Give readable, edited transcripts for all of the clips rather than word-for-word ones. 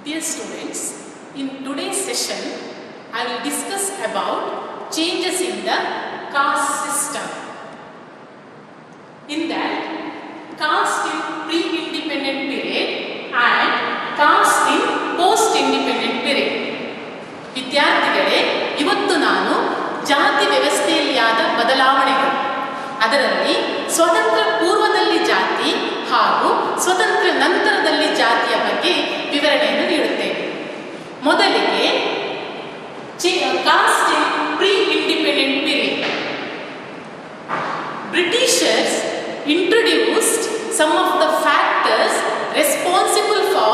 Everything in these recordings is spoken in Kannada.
Dear students, in today's session, I will discuss about changes in the caste system. In that, caste in pre-independent period and caste in post-independent period. ವಿದ್ಯಾರ್ಥಿಗಳೇ, ಇವತ್ತು ನಾನು ಜಾತಿ ವ್ಯವಸ್ಥೆಯಲ್ಲಿ ಆದ ಬದಲಾವಣೆಗಳು, ಅದರಲ್ಲಿ ಸ್ವತಂತ್ರ ಪೂರ್ವದಲ್ಲಿ ಜಾತಿ ಹಾಗೂ ಸ್ವತಂತ್ರ ನಂತರದಲ್ಲಿ ಜಾತಿಯ ಬಗ್ಗೆ ವಿವರಣೆಯನ್ನು ನೀಡುತ್ತೇನೆ. ಮೊದಲಿಗೆ caste in pre-independent period. Britishers introduced some of the factors responsible for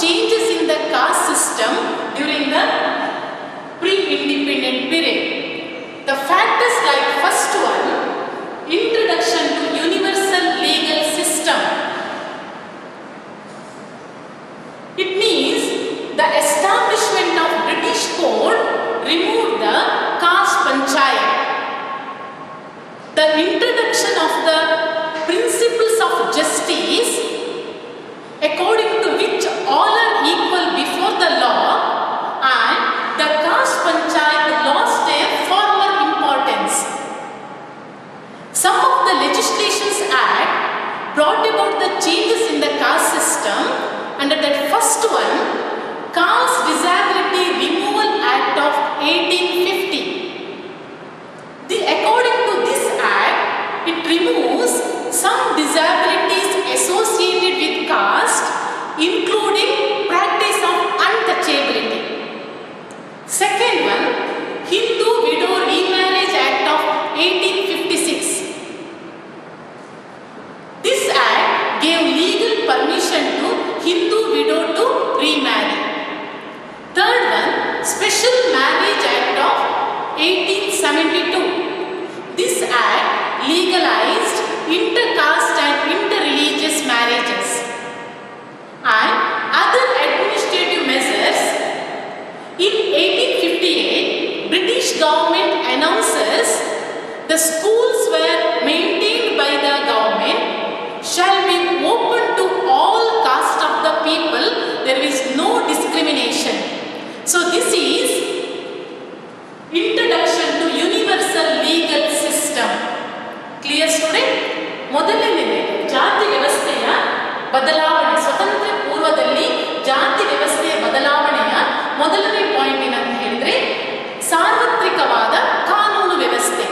changes in the caste system during the pre-independent period. The factors like first one, introduction to universal legal system. It means the establishment of British code removed the caste panchayat. The introduction of the principles of justice, according to which all are equal before the law, and the caste panchayat lost their former importance. Some of the legislations act brought about the changes in the caste system. Under that first one, Caste Disability Removal Act of 1850. According to this act, it removes some disabilities associated with caste, including practice of untouchability. Second one, Hindu Widow Remarriage Act of 1856. This act gave legal permission to Hindu widow to remarry. Third one, Special Marriage Act of 1872. This act legalized intercaste and interreligious marriages. And other administrative measures. In 1858, British government announces the schools were maintained by the government shall be open to all caste of the people. There is no discrimination. So this is introduction to universal legal system. Clear student? ಮೊದಲನೇದು ಜಾತಿ ವ್ಯವಸ್ಥೆಯ ಬದಲಾವಣೆ. ಸ್ವತಂತ್ರ ಪೂರ್ವದಲ್ಲಿ ಜಾತಿ ವ್ಯವಸ್ಥೆಯ ಬದಲಾವಣೆಯ ಮೊದಲನೇ ಪಾಯಿಂಟ್ ಏನಂತ ಹೇಳಿದ್ರೆ ಸಾರ್ವತ್ರಿಕವಾದ ಕಾನೂನು ವ್ಯವಸ್ಥೆ.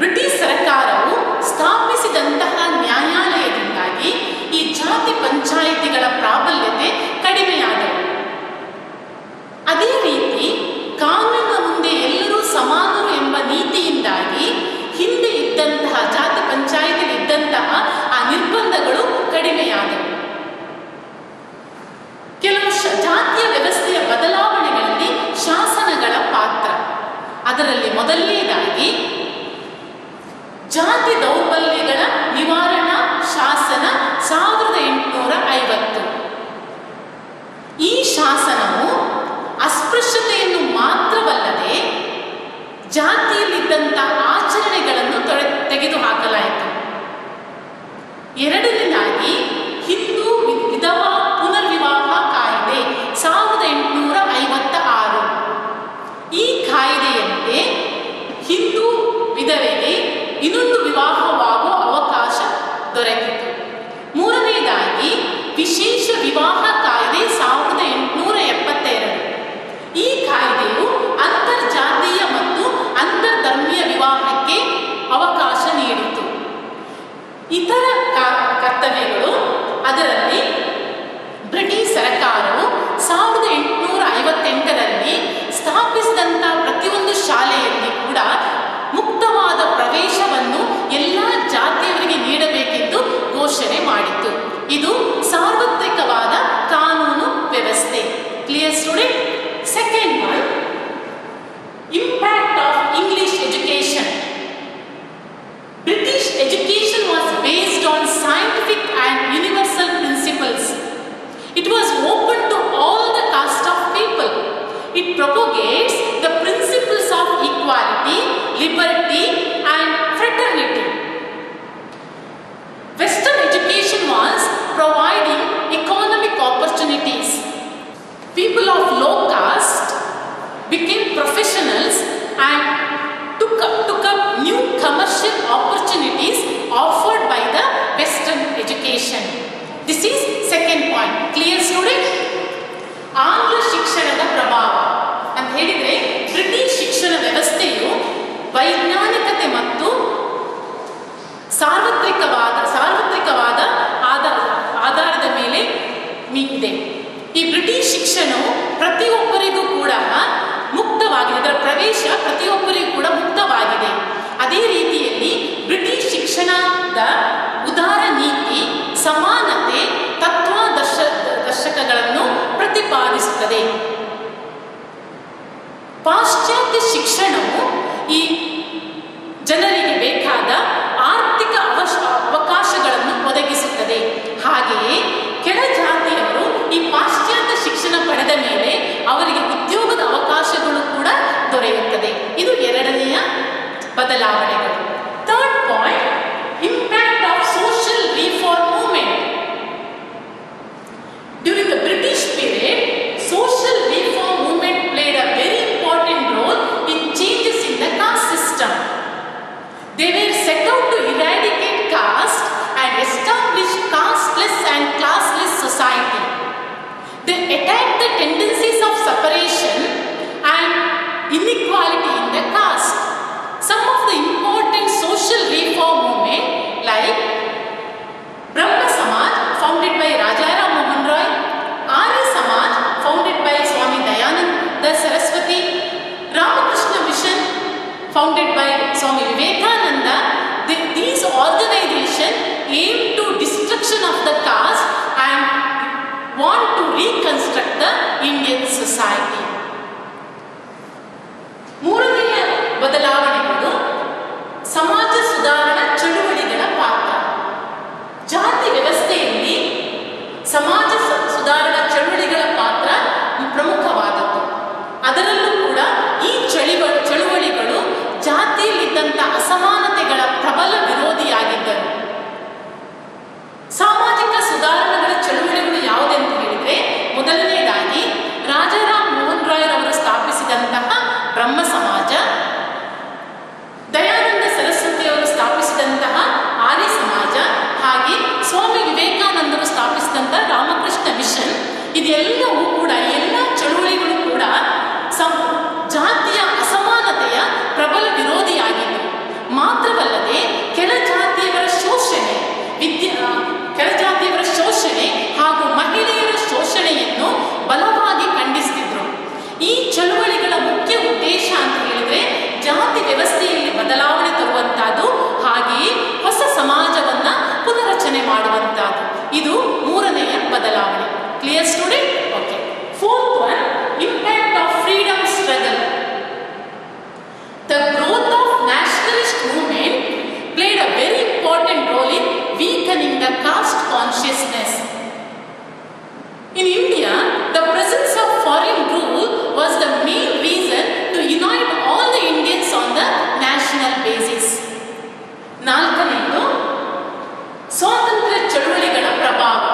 ಬ್ರಿಟಿಷ್ ಸರ್ಕಾರವು ಸ್ಥಾಪಿಸಿದಂತಹ ನ್ಯಾಯಾಲಯದಿಂದಾಗಿ ಈ ಜಾತಿ ಪಂಚಾಯಿತಿಗಳ ಪ್ರಾಬಲ್ಯತೆ ಕಡಿಮೆಯಾದವು. ಅದೇ ರೀತಿ ಕಾನೂನಿನ ಮುಂದೆ ಎಲ್ಲರೂ ಸಮಾನರು ಎಂಬ ನೀತಿಯಿಂದಾಗಿ ಹಿಂದೆ ಇದ್ದಂತಹ ಜಾತಿ ಪಂಚಾಯಿತಿ ಇದ್ದಂತಹ ಆ ನಿರ್ಬಂಧಗಳು ಕಡಿಮೆಯಾದವು. ಕೆಲವು ಜಾತಿಯ ವ್ಯವಸ್ಥೆಯ ಬದಲಾವಣೆಗಳಲ್ಲಿ ಶಾಸನಗಳ ಪಾತ್ರ. ಅದರಲ್ಲಿ ಮೊದಲನೇದಾಗಿ ಜಾತಿ ದೌರ್ಬಲ್ಯಗಳ ನಿವಾರಣಾ ಶಾಸನ 1850. ಈ ಶಾಸನವು ಅಸ್ಪೃಶ್ಯತೆಯನ್ನು ಮಾತ್ರವಲ್ಲದೆ ಜಾತಿಯಲ್ಲಿದ್ದಂತಹ ಆಚರಣೆಗಳನ್ನು ತೆಗೆದುಹಾಕಲಾಯಿತು. ಎರಡನೇದಾಗಿ ಹಿಂದೂ ವಿಧವಾ ಪುನರ್ವಿವಾಹ ಕಾಯ್ದೆ 1856. ಈ ಕಾಯ್ದೆಯಂತೆ ಹಿಂದೂ ವಿಧವೆಗೆ ಇನ್ನೊಂದು ವಿವಾಹ ಪಾಯಿಂಟ್. Clear student? ಆಂಗ್ಲ ಶಿಕ್ಷಣದ ಪ್ರಭಾವ ಅಂತ ಹೇಳಿದರೆ ಬ್ರಿಟಿಷ್ ಶಿಕ್ಷಣ ವ್ಯವಸ್ಥೆಯು ವೈಜ್ಞಾನಿಕತೆ ಮತ್ತು ಸಾರ್ವತ್ರಿಕವಾದ ಆಧಾರದ ಮೇಲೆ ಇದೆ. ಈ ಬ್ರಿಟಿಷ್ ಶಿಕ್ಷಣವು ಪ್ರತಿಯೊಬ್ಬರಿಗೂ ಕೂಡ ಮುಕ್ತವಾಗಿದೆ, ಅದರ ಪ್ರವೇಶ ಪ್ರತಿಯೊಬ್ಬರಿಗೂ ಕೂಡ ಮುಕ್ತವಾಗಿದೆ. ಅದೇ ರೀತಿಯಲ್ಲಿ ಬ್ರಿಟಿಷ್ ಶಿಕ್ಷಣದ ಉದಾರ ನೀತಿ, ಸಮಾನತೆ, ತತ್ವಾದರ್ಶಕಗಳನ್ನು ಪ್ರತಿಪಾದಿಸುತ್ತದೆ. ಪಾಶ್ಚಾತ್ಯ ಶಿಕ್ಷಣವು ಈ ಜನರಿಗೆ ಬೇಕಾದ ಆರ್ಥಿಕ ಅವಕಾಶಗಳನ್ನು ಒದಗಿಸುತ್ತದೆ. ಹಾಗೆಯೇ ಕೆಳ ಜಾತಿಯವರು ಈ ಪಾಶ್ಚಾತ್ಯ ಶಿಕ್ಷಣ ಪಡೆದ ಮೇಲೆ ಅವರಿಗೆ ಉದ್ಯೋಗದ ಅವಕಾಶಗಳು ಕೂಡ ದೊರೆಯುತ್ತದೆ. ಇದು ಎರಡನೆಯ ಬದಲಾವಣೆಗಳು. Third point, impact of social reform movement. During the British period, social reform movement played a very important role in changes in the caste system. They were set out to eradicate caste and establish casteless and classless society. They attacked the tendencies of separation and inequality in the caste. Some of the important social reform movement like Brahma Samaj founded by Rajaram Mohan Roy, Arya Samaj founded by Swami Dayananda Saraswati, Ramakrishna Mission founded by Swami Vivekananda. These organizations aim to destruction of the caste and want to reconstruct the Indian society. ಮೂರನೆಯ ಬದಲಾವಣೆಗಳು ಸಮಾಜ ಸುಧಾರಣಾ ಚಳುವಳಿಗಳ ಪಾತ್ರ. ಜಾತಿ ವ್ಯವಸ್ಥೆಯಲ್ಲಿ ಸಮಾಜ ಸುಧಾರಣಾ ಚಳುವಳಿಗಳ ಪಾತ್ರ ಪ್ರಮುಖವಾದದ್ದು. ಅದರಲ್ಲೂ ಕೂಡ ಈ ಚಳುವಳಿಗಳು ಜಾತಿಯಲ್ಲಿದ್ದಂಥ ಅಸಮಾನತೆಗಳ ಪ್ರಬಲ ವಿರೋಧಿಯಾಗಿದ್ದರು. ಸಾಮಾಜಿಕ ಸುಧಾರಣೆಗಳ ಚಳುವಳಿಗಳು ಯಾವುದೆಂದು ಹೇಳಿದರೆ, ಮೊದಲನೇದಾಗಿ ರಾಜಾರಾಮ್ ಮೋಹನ್ ರಾಯ್ ಅವರು ಸ್ಥಾಪಿಸಿದಂತಹ ಬ್ರಹ್ಮ ಸಮಾಜ, ದಯಾನಂದ ಸರಸ್ವತಿ ಅವರು ಸ್ಥಾಪಿಸಿದಂತಹ ಆರ್ಯ ಸಮಾಜ, ಹಾಗೆ ಸ್ವಾಮಿ ವಿವೇಕಾನಂದರು ಸ್ಥಾಪಿಸಿದಂತಹ ರಾಮಕೃಷ್ಣ ಮಿಷನ್. ಇದೆಲ್ಲವೂ ಕೂಡ, ಎಲ್ಲ ಚಳುವಳಿಗಳು ಕೂಡ ಜಾತಿಯ ಅಸಮಾನತೆಯ ಪ್ರಬಲ ವಿರೋಧಿಯಾಗಿದ್ದವು. ಮಾತ್ರವಲ್ಲದೆ ಕೆಳಜಾತಿಯವರ ಶೋಷಣೆ ಹಾಗೂ ಮಹಿಳೆಯರ ಶೋಷಣೆಯನ್ನು ಬಲವಾಗಿ ಖಂಡಿಸುತ್ತಿದ್ದರು. ಈ ಚಳುವಳಿಗಳ ಮುಖ್ಯ ಉದ್ದೇಶ ಅಂತ ಹೇಳಿದ್ರೆ ಜಾತಿ ವ್ಯವಸ್ಥೆಯಲ್ಲಿ ಬದಲಾವಣೆ ತರುವಂತಹದ್ದು, ಹಾಗೆಯೇ ಹೊಸ ಸಮಾಜವನ್ನ ಪುನರಚನೆ ಮಾಡುವಂತಹದ್ದು. ಇದು ಮೂರನೆಯ ಬದಲಾವಣೆ. Clear student? Okay. Fourth one, impact of freedom struggle. The growth of nationalist movement played a very important role in weakening the caste consciousness. In India, the presence of foreign rule was the main reason to unite all the Indians on the national basis. ನಾಲ್ಕನೆಯದು, ಸ್ವಾತಂತ್ರ್ಯ ಚಳುವಳಿಗಳ ಪ್ರಭಾವ.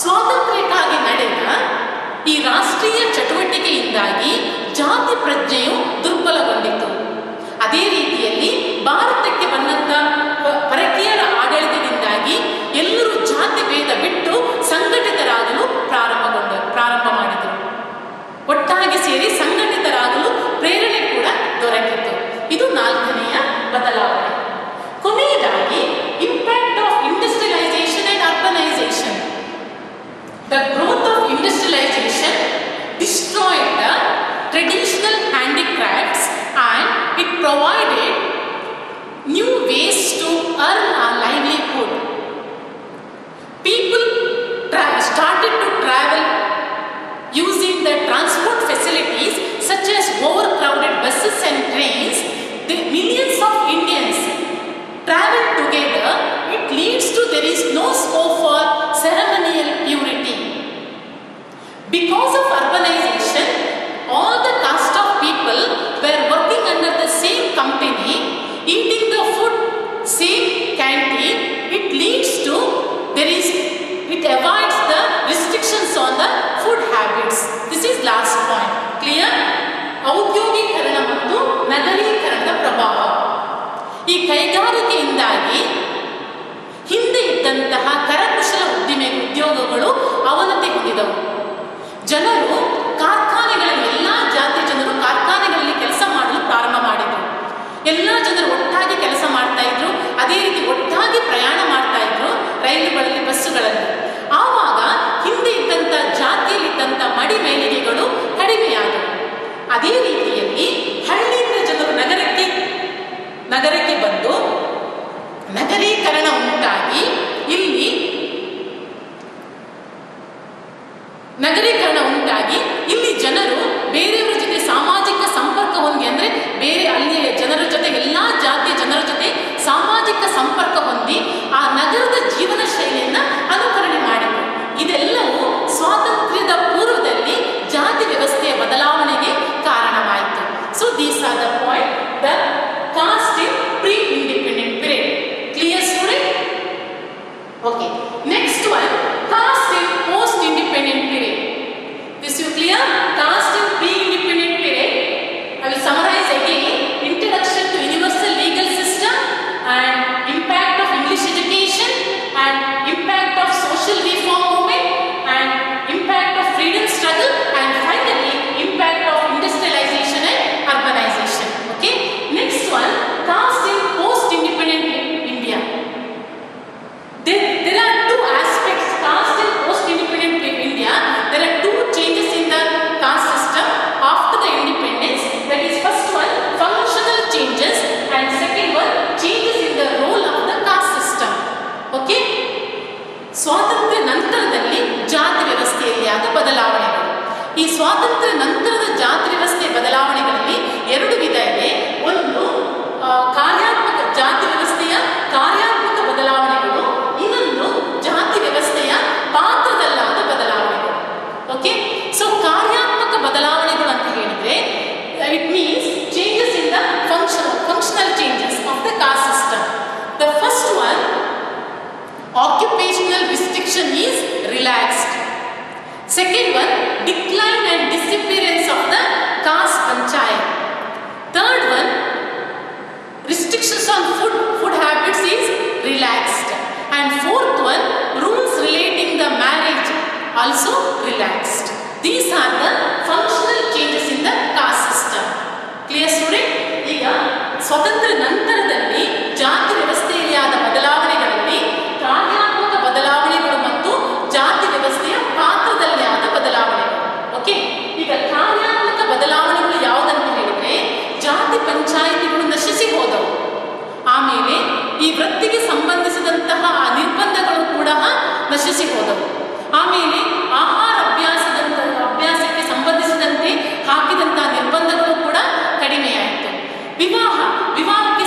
ಸ್ವಾತಂತ್ರ್ಯಕ್ಕಾಗಿ ನಡೆದ ಈ ರಾಷ್ಟ್ರೀಯ ಚಟುವಟಿಕೆಯಿಂದಾಗಿ ಜಾತಿ ಪ್ರಜ್ಞೆಯು ದುರ್ಬಲಗೊಂಡಿತು. ಅದೇ ರೀತಿಯಲ್ಲಿ ಭಾರತಕ್ಕೆ ಬಂದಂಥ ಪರಕೀಯರ ಆಡಳಿತದಿಂದಾಗಿ ಎಲ್ಲರೂ ಜಾತಿ ಭೇದ ಬಿಟ್ಟು ಸಂಘಟಿತರಾಗಲು ಪ್ರಾರಂಭ ಮಾಡಿದರು. ಒಟ್ಟಾಗಿ ಸೇರಿ ಸಂಘಟಿತರಾಗಲು ಪ್ರೇರಣೆ ಕೂಡ ದೊರಕಿತು. ಇದು ನಾಲ್ಕನೆಯ ಬದಲಾವಣೆ. ಕೊನೆಯದಾಗಿ, impact of industrialisation and urbanisation. The growth of industrialization destroyed the traditional handicrafts and it provided new ways to earn a livelihood. People started to travel using the transport facilities such as overcrowded buses and trains. The millions of Indians travel together. It leads to there is no scope for ceremonial purity. Because of urbanization, all the caste of people were working under the same company, eating the food same canteen. It leads to it avoids the restrictions on the food habits. This is last point. Clear? ಔದ್ಯೋಗೀಕರಣ ಮತ್ತು ನಗರೀಕರಣದ ಪ್ರಭಾವ. ಈ ಕೈಗಾರಿಕೆಯಿಂದಾಗಿ ಹಿಂದೆ ಇದ್ದಂತಹ ಕರಕುಶಲ ಉದ್ಯೋಗಗಳು ಅವರ ಹೊಂದಿದವು. ಜನರು ಕಾರ್ಖಾನೆಗಳಲ್ಲಿ, ಎಲ್ಲ ಜಾತಿಯ ಜನರು ಕಾರ್ಖಾನೆಗಳಲ್ಲಿ ಕೆಲಸ ಮಾಡಲು ಪ್ರಾರಂಭ ಮಾಡಿದರು. ಎಲ್ಲ ಜನರು ಒಟ್ಟಾಗಿ ಕೆಲಸ ಮಾಡ್ತಾ ಇದ್ರು. ಅದೇ ರೀತಿ ಒಟ್ಟಾಗಿ ಪ್ರಯಾಣ ಮಾಡ್ತಾ ಇದ್ರು, ರೈಲುಗಳಲ್ಲಿ, ಬಸ್ಸುಗಳಲ್ಲಿ. ಆವಾಗ ಹಿಂದೆ ಇದ್ದಂಥ ಜಾತಿಯಲ್ಲಿದ್ದಂಥ ಮಡಿ ಮೇಲಿಗೆಗಳು ಕಡಿಮೆಯಾದವು. ಅದೇ ರೀತಿಯಲ್ಲಿ ಹಳ್ಳಿಯಿಂದ ಜನರು ನಗರಕ್ಕೆ ಬಂದು ನಗರೀಕರಣ ಉಂಟಾಗಿ ಇಲ್ಲಿ ಜನರು ಬೇರೆಯವರ ಜೊತೆ ಸಾಮಾಜಿಕ ಸಂಪರ್ಕ ಹೊಂದಿ, ಅಂದರೆ ಬೇರೆ ಅಲ್ಲಿಯ ಜನರ ಜೊತೆ, ಎಲ್ಲ ಜಾತಿಯ ಜನರ ಜೊತೆ ಸಾಮಾಜಿಕ ಸಂಪರ್ಕ ಹೊಂದಿ ಆ ನಗರದ ಜೀವನ ಶೈಲಿಯನ್ನು ಅನುಕರಣೆ ಮಾಡಿದರು. ಇದೆಲ್ಲವೂ ಸ್ವಾತಂತ್ರ್ಯದ ಪೂರ್ವದಲ್ಲಿ ಜಾತಿ ವ್ಯವಸ್ಥೆಯ ಬದಲಾವಣೆಗೆ ಕಾರಣವಾಯಿತು. So these are the point, the caste in pre independent period. Clear student? Okay, next one, caste in post independent period. This you clear? Caste in pre-independent period. I will summarize again. Introduction to universal legal system and impact of English education and impact of social reform movement and impact of freedom struggle and finally impact of industrialization and urbanization. Okay. Next one, caste in post-independent India. There are two aspects. Caste in post-independent India. There are two changes in the caste system after the independence. That is, first one, functional changes, and second one, changes in the role of the caste system. Okay? ಸ್ವಾತಂತ್ರ್ಯ ನಂತರದಲ್ಲಿ ಜಾತಿ ವ್ಯವಸ್ಥೆಯಲ್ಲಿ ಆದ ಬದಲಾವಣೆಗಳು. ಈ ಸ್ವಾತಂತ್ರ್ಯ ನಂತರದ ಜಾತಿ ವ್ಯವಸ್ಥೆ ಬದಲಾವಣೆಗಳಲ್ಲಿ ಎರಡು ವಿಧ ಇದೆ. ಒಂದು ಕಾರ್ಯಾತ್ಮಕ ಜಾತಿ ವ್ಯವಸ್ಥೆಯ ಕಾರ್ಯಾತ್ಮಕ ಬದಲಾವಣೆಗಳು, ಇನ್ನೊಂದು ಜಾತಿ ವ್ಯವಸ್ಥೆಯ ಪಾತ್ರದಲ್ಲಾದ ಬದಲಾವಣೆಗಳು. ಓಕೆ, ಸೊ ಕಾರ್ಯಾತ್ಮಕ ಬದಲಾವಣೆಗಳು ಅಂತ ಹೇಳಿದ್ರೆ it means changes in the functional changes of the caste system. The first one, occupational restriction is relaxed. Second one, decline and disappearance of the caste panchayat. Third one, restrictions on food habits is relaxed. And fourth one, rules relating the marriage also relaxed. These are the functional changes in the caste system. Clear student? ಈಗ ಸ್ವಾತಂತ್ರ್ಯ ನಂತರದಲ್ಲಿ ಜಾತಿ ವ್ಯವಸ್ಥೆಯಲ್ಲಿ ಆದ ಬದಲಾವಣೆಗಳಲ್ಲಿ ಕಾರ್ಯಾತ್ಮಕ ಬದಲಾವಣೆಗಳು ಮತ್ತು ಜಾತಿ ವ್ಯವಸ್ಥೆಯ ಪಾತ್ರದಲ್ಲಿ ಆದ ಬದಲಾವಣೆಗಳು. ಓಕೆ, ಈಗ ಕಾರ್ಯಾತ್ಮಕ ಬದಲಾವಣೆಗಳು ಯಾವುದಂತ ಹೇಳಿದ್ರೆ, ಜಾತಿ ಪಂಚಾಯಿತಿಗಳು ನಶಿಸಿ ಹೋದವು. ಆಮೇಲೆ ಈ ವೃತ್ತಿಗೆ ಸಂಬಂಧಿಸಿದಂತಹ ನಿರ್ಬಂಧಗಳು ಕೂಡ ನಶಿಸಿ ಹೋದವು. ಆಮೇಲೆ ಆಹಾರ ಅಭ್ಯಾಸಕ್ಕೆ ಸಂಬಂಧಿಸಿದಂತೆ ಹಾಕಿದಂತಹ ನಿರ್ಬಂಧಗಳು ಕೂಡ ಕಡಿಮೆಯಾಯಿತು. ವಿವಾಹಕ್ಕೆ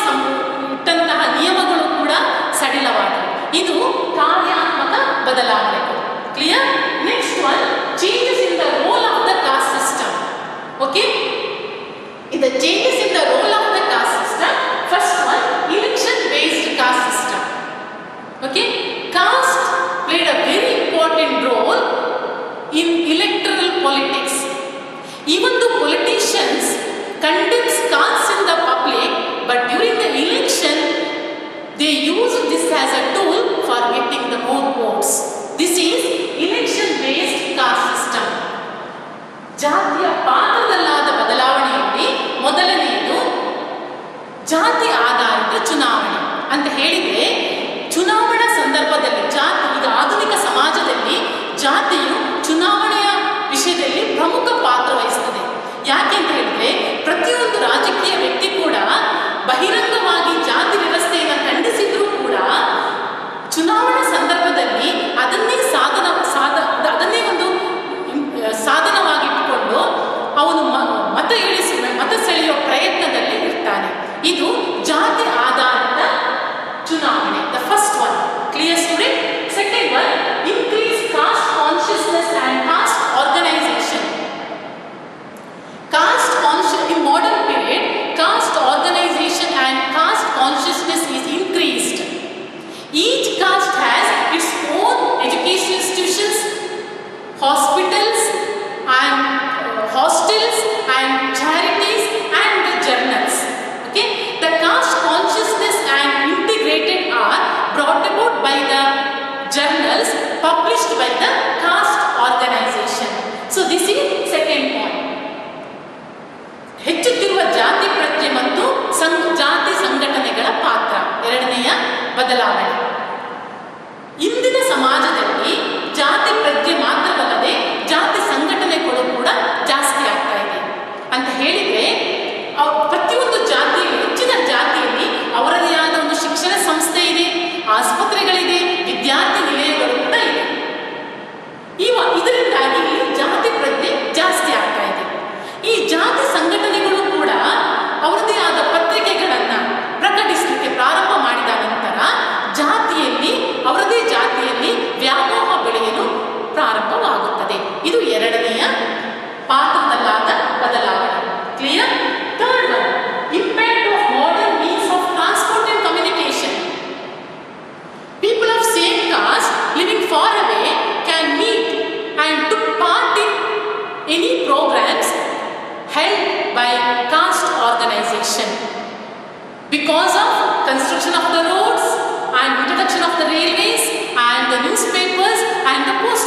ಇಟ್ಟಂತಹ ನಿಯಮಗಳು ಕೂಡ ಸಡಿಲವಾದವು. ಇದು ಕಾರ್ಯಾತ್ಮಕ ಬದಲಾವಣೆಗಳು. Clear? Next one, changes in the role of the caste system. Okay, in the changes in the role of the caste system, first one, election based caste system. Okay, caste played a very important role in electoral politics. Even though politicians condemns caste in the public, but during the election they used this as a tool for getting the more votes. This is election based caste system. ಜಾತಿಯ ಪಾತ್ರದಲ್ಲಾದ ಬದಲಾವಣೆಯಲ್ಲಿ ಮೊದಲನೆಯದು ಜಾತಿ ಆಧಾರಿತ ಚುನಾವಣೆ ಅಂತ ಹೇಳಿದರೆ, ಚುನಾವಣಾ ಸಂದರ್ಭದಲ್ಲಿ ಈಗ ಆಧುನಿಕ ಸಮಾಜದಲ್ಲಿ ಜಾತಿಯು ಚುನಾವಣೆಯ ವಿಷಯದಲ್ಲಿ ಪ್ರಮುಖ ಪಾತ್ರ ವಹಿಸುತ್ತದೆ. ಯಾಕೆ ಅಂತ ಹೇಳಿದ್ರೆ, ಪ್ರತಿಯೊಂದು ರಾಜಕೀಯ ವ್ಯಕ್ತಿ ಕೂಡ ಬಹಿರಂಗವಾಗಿ ಜಾತಿ ವ್ಯವಸ್ಥೆಯನ್ನು ಖಂಡಿಸಿದ್ರೂ ಕೂಡ ಚುನಾವಣಾ ಸಂದರ್ಭದಲ್ಲಿ ಅದನ್ನೇ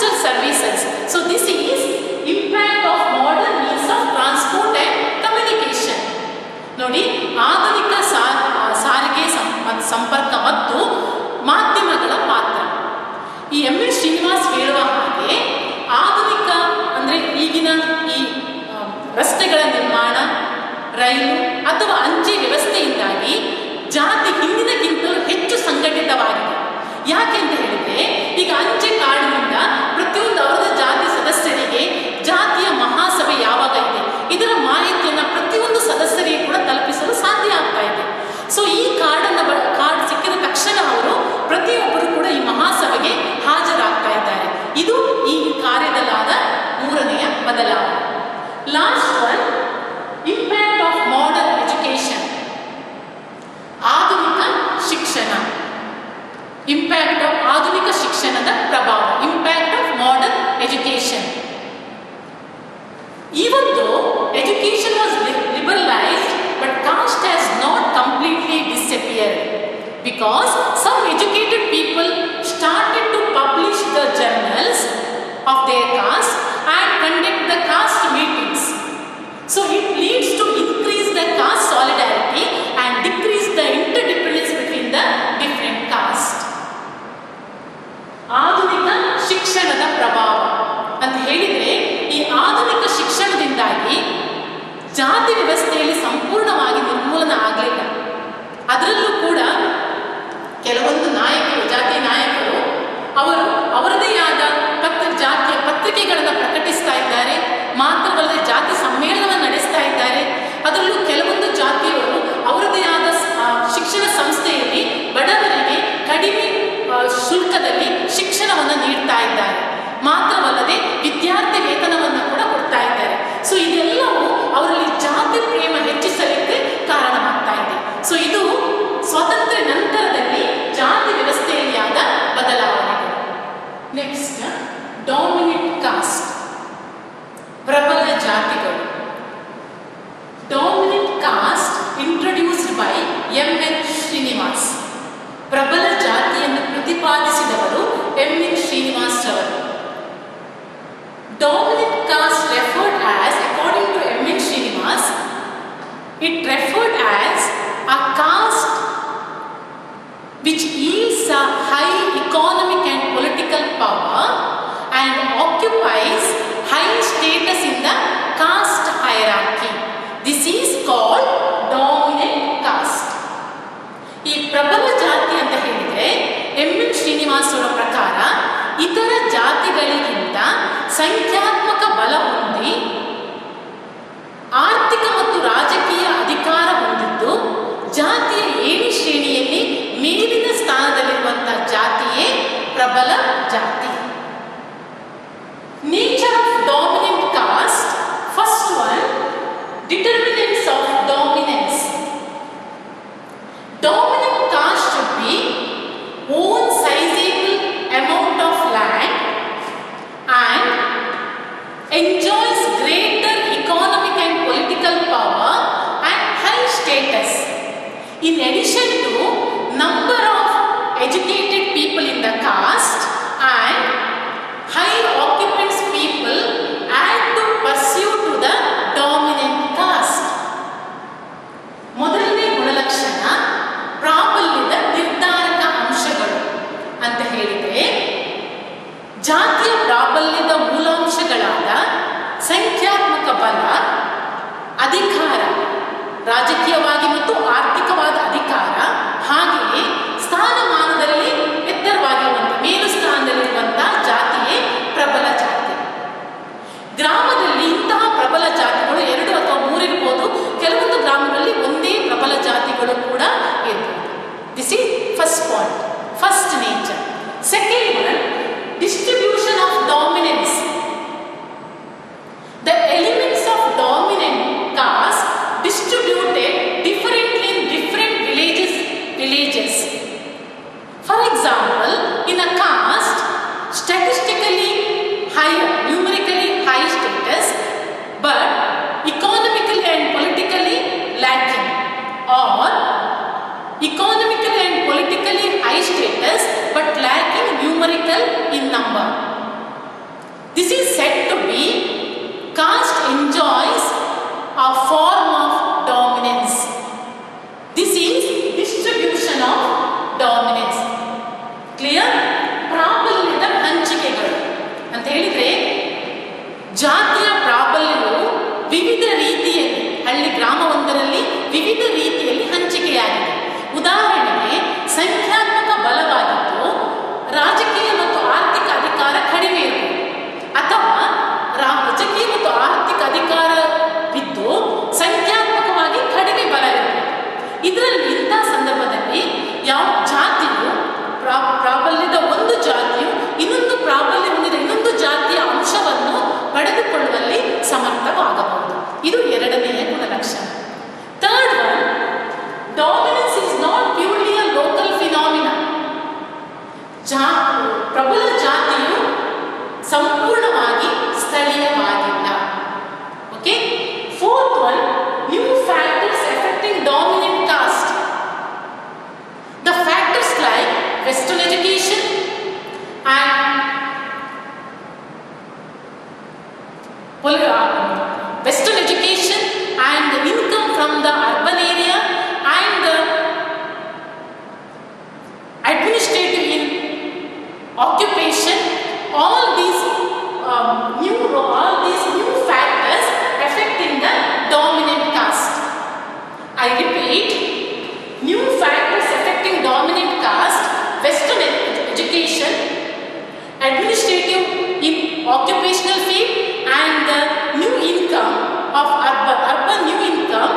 postal services. So this is impact of modern means of transport and communication. ನೋಡಿ, ಆಧುನಿಕ ಸಾರಿಗೆ ಸಂಪರ್ಕ ಮತ್ತು ಮಾಧ್ಯಮಗಳ ಪಾತ್ರ. ಈ ಎಂ ಎನ್ ಶ್ರೀನಿವಾಸ್ ಹೇಳುವ ಹಾಗೆ ಆಧುನಿಕ ಅಂದರೆ ಈಗಿನ ಈ ರಸ್ತೆಗಳ ನಿರ್ಮಾಣ, ರೈಲು ಅಥವಾ ಅಂಚೆ ವ್ಯವಸ್ಥೆಯಿಂದಾಗಿ ಜಾತಿ ಹಿಂದಿನಕ್ಕಿಂತಲೂ ಹೆಚ್ಚು ಸಂಘಟಿತವಾಗಿದೆ. ಯಾಕೆಂತ ಹೇಳಿದ್ರೆ, ಈಗ ಅಂಚೆ ಕಾರ್ಡಿನಿಂದ ಪ್ರತಿಯೊಂದು ಅವರದ ಜಾತಿ ಸದಸ್ಯರಿಗೆ ಜಾತಿಯ ಮಹಾಸಭೆ ಯಾವಾಗ ಇದೆ ಇದರ ಮಾಹಿತಿಯನ್ನು ಪ್ರತಿಯೊಂದು ಸದಸ್ಯರಿಗೆ ಕೂಡ ತಲುಪಿಸಲು ಸಾಧ್ಯ ಆಗ್ತಾ ಇದೆ. ಸೊ ಈ ಕಾರ್ಡ್ ಸಿಕ್ಕಿದ ತಕ್ಷಣ ಅವರು ಪ್ರತಿಯೊಬ್ಬರು ಕೂಡ ಈ ಮಹಾಸಭೆಗೆ ಹಾಜರಾಗ್ತಾ ಇದ್ದಾರೆ. ಇದು ಈ ಕಾರ್ಯದಲ್ಲಾದ ಮೂರನೆಯ ಬದಲಾವಣೆ. Last one, impact of modern education. ಆಧುನಿಕ ಶಿಕ್ಷಣ, ಇಂಪ್ಯಾಕ್ಟ್ ಆಫ್ ಆಧುನಿಕ ಶಿಕ್ಷಣದ ಪ್ರಭಾವ, impact of modern education. Even though education was liberalized, but caste has not completely disappeared, because some educated people started to publish the journals of their caste and conduct the caste meetings. So it leads to increase the caste solidarity and decrease the interdependence between the different caste. ಆಧುನಿಕ ಶಿಕ್ಷಣದ ಪ್ರಭಾವ ಅಂತ ಹೇಳಿದರೆ, ಈ ಆಧುನಿಕ ಶಿಕ್ಷಣದಿಂದಾಗಿ ಜಾತಿ ವ್ಯವಸ್ಥೆಯಲ್ಲಿ ಸಂಪೂರ್ಣವಾಗಿ ನಿರ್ಮೂಲನ ಆಗಲಿಲ್ಲ. ಅದರಲ್ಲೂ ಕೂಡ ಕೆಲವೊಂದು ನಾಯಕರು, ಜಾತಿ ನಾಯಕರು, ಅವರು ಅವರದೇ ಆದ ಜಾತಿಯ ಪತ್ರಿಕೆಗಳನ್ನು ಪ್ರಕಟಿಸ್ತಾ ಇದ್ದಾರೆ. ಮಾತ್ರವಲ್ಲದೆ ಜಾತಿ ಸಮ್ಮೇಳನವನ್ನು ನಡೆಸ್ತಾ ಇದ್ದಾರೆ. ಅದರಲ್ಲೂ ಕೆಲವೊಂದು ಜಾತಿಯವರು ಅವರದೇ ಆದ ಶಿಕ್ಷಣ ಸಂಸ್ಥೆಯಲ್ಲಿ ಬಡವರಿಗೆ ಕಡಿಮೆ ಶುಲ್ಕದಲ್ಲಿ ಶಿಕ್ಷಣವನ್ನು ನೀಡ್ತಾ ಇದ್ದಾರೆ. ಮಾತ್ರವಲ್ಲದೆ ವಿದ್ಯಾರ್ಥಿ ವೇತನವನ್ನು ಕೂಡ ಕೊಡ್ತಾ ಇದ್ದಾರೆ. ಸೊ ಇದೆಲ್ಲವೂ ಅವರಲ್ಲಿ ಜಾತಿ ಪ್ರೇಮ ಹೆಚ್ಚಿಸಲಿಕ್ಕೆ ಕಾರಣವಾಗ್ತಾ ಇದೆ. ಸೊ ಇದು ಸ್ವಾತಂತ್ರ್ಯ ನಂತರದಲ್ಲಿ ಜಾತಿ ವ್ಯವಸ್ಥೆಯಲ್ಲಿ ಆದ ಬದಲಾವಣೆಗಳು. ನೆಕ್ಸ್ಟ್, ಡಾಮಿನೆಂಟ್ ಕಾಸ್ಟ್, ಪ್ರಬಲ ಜಾತಿಗಳು. Dominant cost introduced by M N Srinivas. ಪ್ರಬಲ ಜಾತಿಯನ್ನು ಪ್ರತಿಪಾದಿಸಿದವರು ಎಂ ಎನ್ ಶ್ರೀನಿವಾಸ್ ಅವರು. Dominant caste referred as, according to M. N. Srinivas, it referred as a caste which yields a high economic and political power and occupies high status in the caste hierarchy. This is called dominant caste. ಈ ಪ್ರಬಲ ಜಾತಿ ಅಂತ ಹೇಳಿದರೆ ಎಂ ಎನ್ ಶ್ರೀನಿವಾಸ್ ಅವರ ಪ್ರಕಾರ ಇತರ ಜಾತಿಗಳಿಗಿಂತ ಸಂಖ್ಯಾತ್ಮಕ ಬಲ ಹೊಂದಿ ಆರ್ಥಿಕ ಮತ್ತು ರಾಜಕೀಯ ಅಧಿಕಾರ ಹೊಂದಿದ್ದು ಜಾತಿಯ ಏಣಿ ಶ್ರೇಣಿಯಲ್ಲಿ ಮೇಲಿನ ಸ್ಥಾನದಲ್ಲಿರುವಂತಹ ಜಾತಿಯೇ ಪ್ರಬಲ ಜಾತಿ. Nature of dominant cost. First one, determinants of dominance. Dominant caste should be own sizable amount of land and enjoys greater economic and political power and high status. In addition to number of educated people in the caste and high occupants people add to pursue to the dominant caste. ಮೊದಲನೇ ಗುಣಲಕ್ಷಣ ಪ್ರಾಬಲ್ಯದ ನಿರ್ಧಾರಕ ಅಂಶಗಳು ಅಂತ ಹೇಳಿದರೆ, ಜಾತಿಯ ಪ್ರಾಬಲ್ಯದ ಮೂಲಾಂಶಗಳಾದ ಸಂಖ್ಯಾತ್ಮಕ ಬಲ, ಅಧಿಕಾರ, ರಾಜಕೀಯವಾಗಿ ಮತ್ತು ಆರ್ಥಿಕವಾದ ಅಧಿಕಾರ, ಹಾಗೆಯೇ ಸ್ಥಾನಮಾನದಲ್ಲಿ ಎತ್ತರವಾಗಿರುವಂಥ ಮೇಲು ಸ್ಥಾನದಲ್ಲಿರುವಂತಹ ಜಾತಿಯೇ ಪ್ರಬಲ ಜಾತಿ. ಗ್ರಾಮದಲ್ಲಿ ಇಂತಹ ಪ್ರಬಲ ಜಾತಿಗಳು 2 ಅಥವಾ 3 ಇರ್ಬೋದು. ಕೆಲವೊಂದು ಗ್ರಾಮಗಳಲ್ಲಿ ಒಂದೇ ಪ್ರಬಲ ಜಾತಿಗಳು ಕೂಡ ಇರ್ಬೋದು. This is first point, first nature. Second one, distribution of dominance. The elements of dominant caste distributed be caste enjoys a form of dominance. This is distribution of dominance. Clear? ಪ್ರಾಬಲ್ಯದ ಹಂಚಿಕೆಗಳು ಅಂತ ಹೇಳಿದ್ರೆ ಜಾತಿಯ ಪ್ರಾಬಲ್ಯವು ವಿವಿಧ ರೀತಿಯಲ್ಲಿ ಹಳ್ಳಿ ಗ್ರಾಮವೊಂದರಲ್ಲಿ ವಿವಿಧ ರೀತಿಯಲ್ಲಿ ಹಂಚಿಕೆಯಾಗಿದೆ. ಉದಾಹರಣೆಗೆ ಸಂಖ್ಯಾತ್ಮಕ ಬಲವಾಗಿದ್ದು ರಾಜಕೀಯ ಮತ್ತು ಆರ್ಥಿಕ ಅಧಿಕಾರ ಕಡಿಮೆ ಇರುವುದು, ಅಥವಾ ರಾಜಕೀಯ ಮತ್ತು ಆರ್ಥಿಕ ಅಧಿಕಾರವಿದ್ದು ಸಂಖ್ಯಾತ್ಮಕವಾಗಿ ಕಡಿಮೆ ಬಲ ಇರುವುದು. ಇದರಲ್ಲಿ ಇಂಥ ಸಂದರ್ಭದಲ್ಲಿ ಯಾವ ಜಾತಿಯು ಪ್ರಾಬಲ್ಯದ ಒಂದು ಜಾತಿಯು ಇನ್ನೊಂದು ಪ್ರಾಬಲ್ಯ ಹೊಂದಿದ ಇನ್ನೊಂದು ಜಾತಿಯ ಅಂಶವನ್ನು ಪಡೆದುಕೊಳ್ಳುವಲ್ಲಿ ಸಮರ್ಥವಾಗಬಹುದು. ಇದು ಎರಡನೆಯ ಗುಣಲಕ್ಷಣ. Third one, dominance is not purely a local phenomena. ಪ್ರಬಲ ಜಾತಿಯು ಸಂಪೂರ್ಣವಾಗಿ ಸ್ಥಳೀಯವಾಗಿಲ್ಲ. Okay. Fourth one, new factors effecting dominant caste. The factors like Western education and Western education and income from the urban area and administrative in occupation, all these new factors affecting the dominant caste. I repeat, new factors affecting dominant caste: Western education, administrative in occupational field, and the new income of urban new income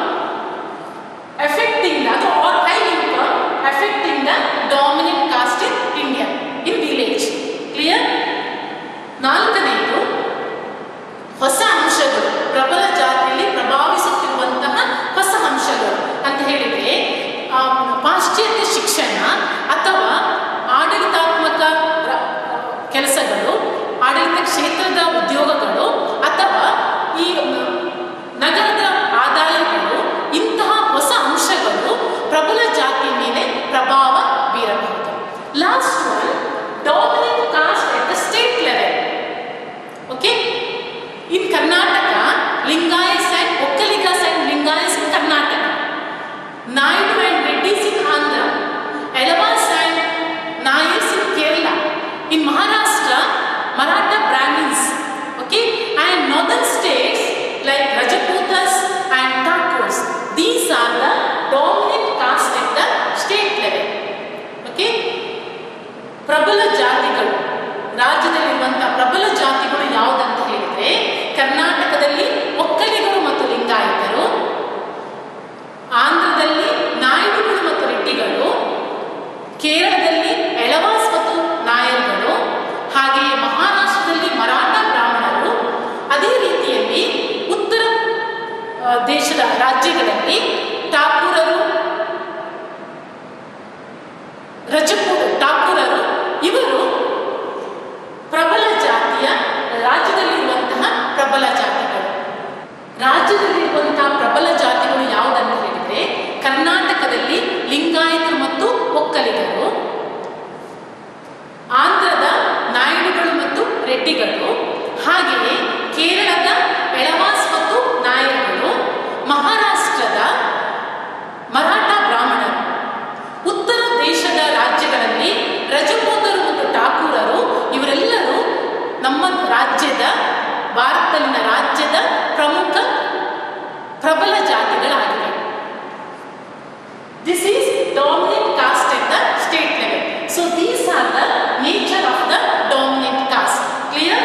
affecting the, or high income affecting the dominant caste in India, in village. Clear? ನಾಲ್ಕನೆಯದು, ಹೊಸ ಅಂಶಗಳು, ಪ್ರಬಲ ಜಾತಿಯಲ್ಲಿ ಪ್ರಭಾವಿಸುತ್ತಿರುವಂತಹ ಹೊಸ ಅಂಶಗಳು ಅಂತ ಹೇಳಿದ್ರೆ ಪಾಶ್ಚಾತ್ಯ ಶಿಕ್ಷಣ ಅಥವಾ ಆಡಳಿತಾತ್ಮಕ ಕೆಲಸಗಳು, ಆಡಳಿತ ಕ್ಷೇತ್ರದ ಉದ್ಯೋಗಗಳು ಅಥವಾ ಈ ನಗರದ ಆದಾಯಗಳು, ಇಂತಹ ಹೊಸ ಅಂಶಗಳು ಪ್ರಬಲ ಜಾತಿಯ ಮೇಲೆ ಪ್ರಭಾವ ಬೀರಬಹುದು. Last one, dominant caste at the state level. Okay. In Karnataka, Lingayats and Okkaligas and Lingayats in Karnataka, Naidu and Reddys in Andhra, Elavas and Nayars in Kerala, in Maharashtra, Maratha Brahmins, okay, and northern states like Rajputas and Thakurs. These are the dominant caste at the state level. Okay. ಪ್ರಬಲ ಜಾತಿಗಳು, ರಾಜ್ಯದಲ್ಲಿರುವಂತಹ ಪ್ರಬಲ ಜಾತಿಗಳು ಯಾವುದಂತ ಹೇಳಿದ್ರೆ ಕರ್ನಾಟಕದಲ್ಲಿ ಒಕ್ಕಲಿಗರು ಮತ್ತು ಲಿಂಗಾಯತರು, ಆಂಧ್ರದಲ್ಲಿ ನಾಯ್ಡುಗಳು ಮತ್ತು ರೆಡ್ಡಿಗಳು, ಕೇರಳದಲ್ಲಿ ಎಳವಾಸ್ ಮತ್ತು ನಾಯರ್ಗಳು, ಹಾಗೆಯೇ ಮಹಾರಾಷ್ಟ್ರದಲ್ಲಿ ಮರಾಠ ಬ್ರಾಹ್ಮಣರು. ಅದೇ ರೀತಿಯಲ್ಲಿ ಉತ್ತರ ದೇಶದ ರಾಜ್ಯಗಳಲ್ಲಿ ಠಾಕೂರರು, ಠಾಕೂರರು, ಇವರು ಪ್ರಬಲ ಜಾತಿಯ ರಾಜ್ಯದಲ್ಲಿರುವಂತಹ ಪ್ರಬಲ ಜಾತಿಗಳು. ರಾಜ್ಯದಲ್ಲಿರುವಂತಹ ಪ್ರಬಲ ಜಾತಿಗಳು ಯಾವುದಂತ ಹೇಳಿದ್ರೆ ಕರ್ನಾಟಕದಲ್ಲಿ ಲಿಂಗಾಯತರು ಮತ್ತು ಒಕ್ಕಲಿಗರು, ಆಂಧ್ರದ ನಾಯ್ಡುಗಳು ಮತ್ತು ರೆಡ್ಡಿಗಳು, ಹಾಗೆಯೇ ಕೇರಳದ ಎಳವಾಸ್ ಮತ್ತು ನಾಯರ್ಗಳು, ಮಹಾರಾಷ್ಟ್ರದ ಮರಾಠ ಬ್ರಾಹ್ಮಣರು. ಉತ್ತರ ದೇಶದ ರಾಜ್ಯಗಳಲ್ಲಿ ರಜಪೂತರು ಮತ್ತು ಠಾಕೂರರು, ಇವರೆಲ್ಲರೂ ನಮ್ಮ ರಾಜ್ಯದ, ಭಾರತದಲ್ಲಿನ ರಾಜ್ಯದ ಪ್ರಮುಖ ಪ್ರಬಲ ಜಾತಿಗಳಾಗಿವೆ. This is dominant caste at the state level. So these are the nature of the dominant caste. Clear?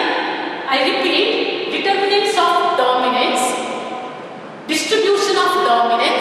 I repeat, determinants of dominance, distribution of dominance,